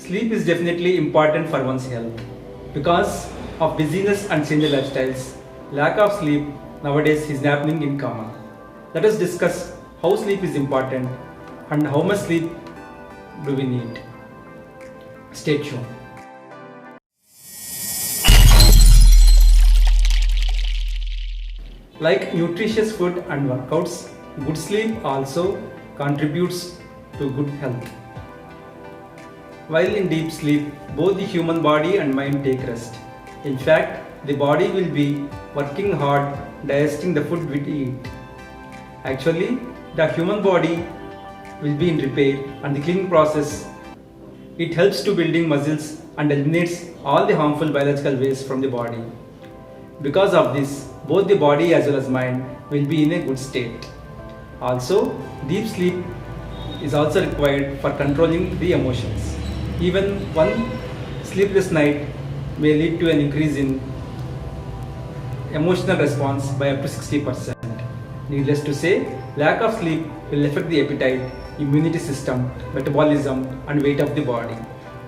Sleep is definitely important for one's health. Because of busyness and changing lifestyles, lack of sleep nowadays is happening in common. Let us discuss how sleep is important and how much sleep do we need. Stay tuned. Like nutritious food and workouts, good sleep also contributes to good health. While in deep sleep, both the human body and mind take rest. In fact, the body will be working hard digesting the food we eat. Actually, the human body will be in repair and the cleaning process. It helps to building muscles and eliminates all the harmful biological waste from the body. Because of this, both the body as well as mind will be in a good state. Also, deep sleep is also required for controlling the emotions. Even one sleepless night may lead to an increase in emotional response by up to 60%. Needless to say, lack of sleep will affect the appetite, immunity system, metabolism and weight of the body.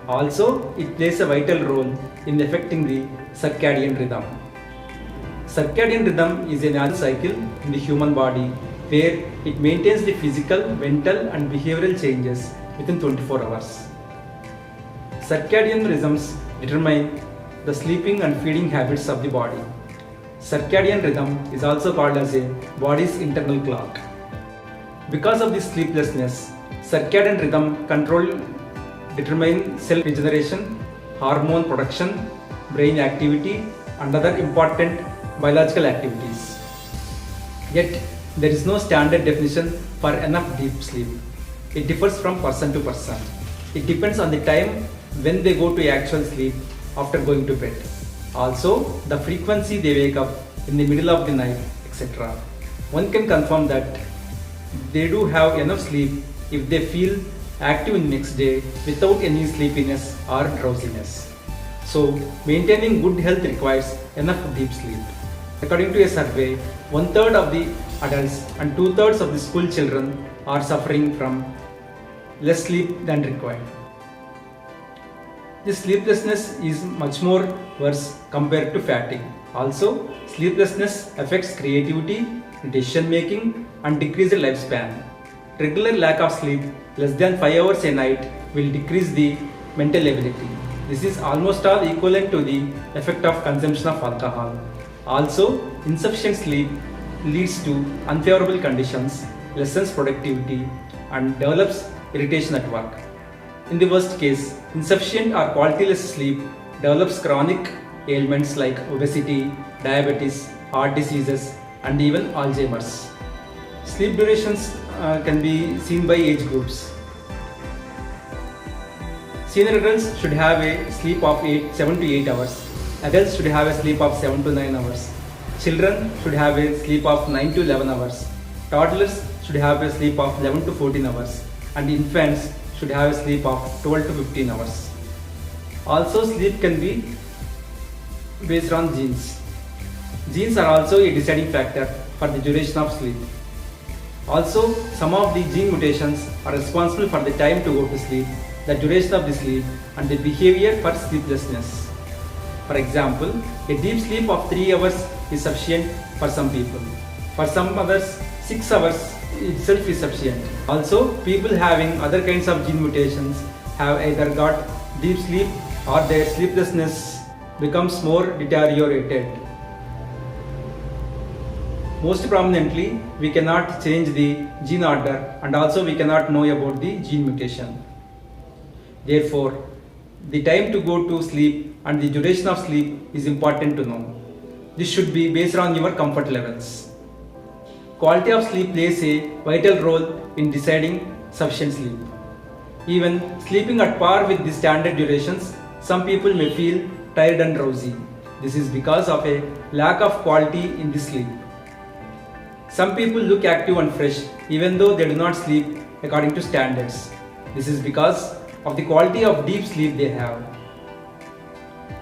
Also, it plays a vital role in affecting the circadian rhythm. Circadian rhythm is a natural cycle in the human body where it maintains the physical, mental and behavioral changes within 24 hours. Circadian rhythms determine the sleeping and feeding habits of the body. Circadian rhythm is also called as a body's internal clock. Because of this sleeplessness, circadian rhythm control determine cell regeneration, hormone production, brain activity and other important biological activities. Yet, there is no standard definition for enough deep sleep. It differs from person to person. It depends on the time when they go to actual sleep after going to bed. Also, the frequency they wake up in the middle of the night, etc. One can confirm that they do have enough sleep if they feel active in the next day without any sleepiness or drowsiness. So, maintaining good health requires enough deep sleep. According to a survey, 1/3 of the adults and 2/3 of the school children are suffering from less sleep than required. This sleeplessness is much more worse compared to fatigue. Also, sleeplessness affects creativity, decision making and decreases lifespan. Regular lack of sleep, less than 5 hours a night, will decrease the mental ability. This is almost all equivalent to the effect of consumption of alcohol. Also, insufficient sleep leads to unfavorable conditions, lessens productivity and develops irritation at work. In the worst case, insufficient or qualityless sleep develops chronic ailments like obesity, diabetes, heart diseases and even Alzheimer's. Sleep durations can be seen by age groups. Senior adults should have a sleep of 7 to 8 hours. Adults should have a sleep of 7 to 9 hours. Children should have a sleep of 9 to 11 hours. Toddlers should have a sleep of 11 to 14 hours. And infants should have a sleep of 12 to 15 hours. Also, sleep can be based on genes. Genes are also a deciding factor for the duration of sleep. Also, some of the gene mutations are responsible for the time to go to sleep, the duration of the sleep, and the behavior for sleeplessness. For example, a deep sleep of 3 hours is sufficient for some people. For some others, 6 hours itself is sufficient. Also, people having other kinds of gene mutations have either got deep sleep or their sleeplessness becomes more deteriorated. Most prominently, we cannot change the gene order and also we cannot know about the gene mutation. Therefore, the time to go to sleep and the duration of sleep is important to know. This should be based on your comfort levels. Quality of sleep plays a vital role in deciding sufficient sleep. Even sleeping at par with the standard durations, some people may feel tired and drowsy. This is because of a lack of quality in the sleep. Some people look active and fresh even though they do not sleep according to standards. This is because of the quality of deep sleep they have.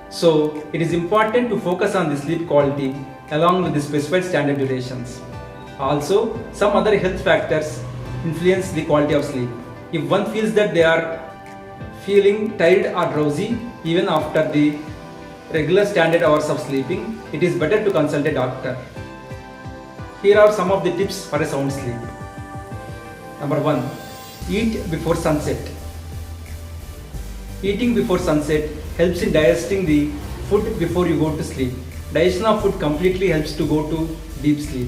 So, it is important to focus on the sleep quality along with the specified standard durations. Also, some other health factors influence the quality of sleep. If one feels that they are feeling tired or drowsy even after the regular standard hours of sleeping, it is better to consult a doctor. Here are some of the tips for a sound sleep. Number 1. Eat before sunset. Eating before sunset helps in digesting the food before you go to sleep. Digestion of food completely helps to go to deep sleep.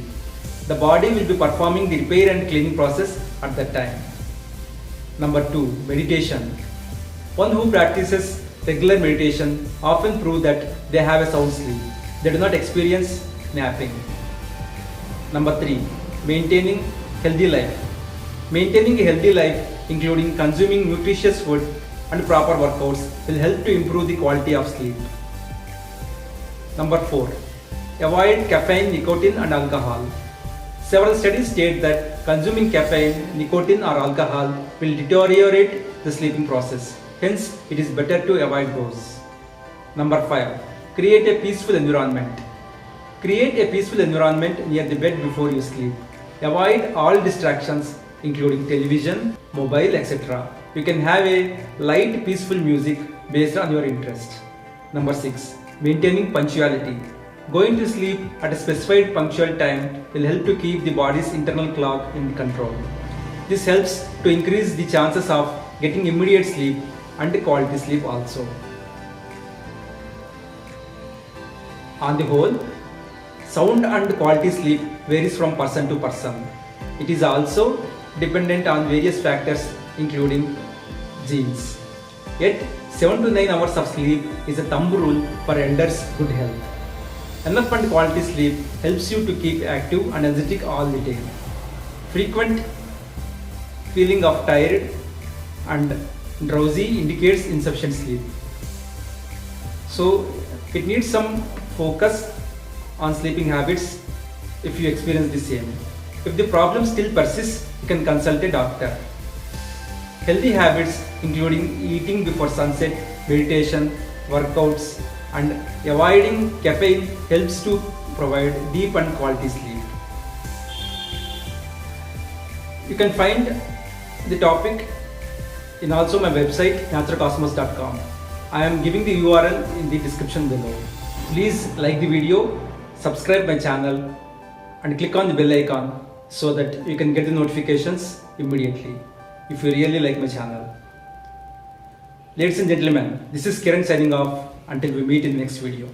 The body will be performing the repair and cleaning process at that time. Number 2. Meditation. One who practices regular meditation often prove that they have a sound sleep. They do not experience napping. Number 3. Maintaining healthy life. Maintaining a healthy life, including consuming nutritious food and proper workouts, will help to improve the quality of sleep. Number 4. Avoid caffeine, nicotine and alcohol. Several studies state that consuming caffeine, nicotine or alcohol will deteriorate the sleeping process. Hence, it is better to avoid those. Number 5. Create a peaceful environment. Create a peaceful environment near the bed before you sleep. Avoid all distractions including television, mobile, etc. You can have a light, peaceful music based on your interest. Number 6. Maintaining punctuality. Going to sleep at a specified punctual time will help to keep the body's internal clock in control. This helps to increase the chances of getting immediate sleep and quality sleep also. On the whole, sound and quality sleep varies from person to person. It is also dependent on various factors including genes. Yet, 7 to 9 hours of sleep is a thumb rule for elders' good health. Enough and quality sleep helps you to keep active and energetic all the day. Frequent feeling of tired and drowsy indicates insufficient sleep. So, it needs some focus on sleeping habits if you experience the same. If the problem still persists, you can consult a doctor. Healthy habits including eating before sunset, meditation, workouts and avoiding caffeine helps to provide deep and quality sleep. You can find the topic in also my website naturalcosmos.com. I am giving the URL in the description below. Please like the video, subscribe my channel and click on the bell icon so that you can get the notifications immediately if you really like my channel. Ladies and gentlemen, this is Kiran signing off until we meet in the next video.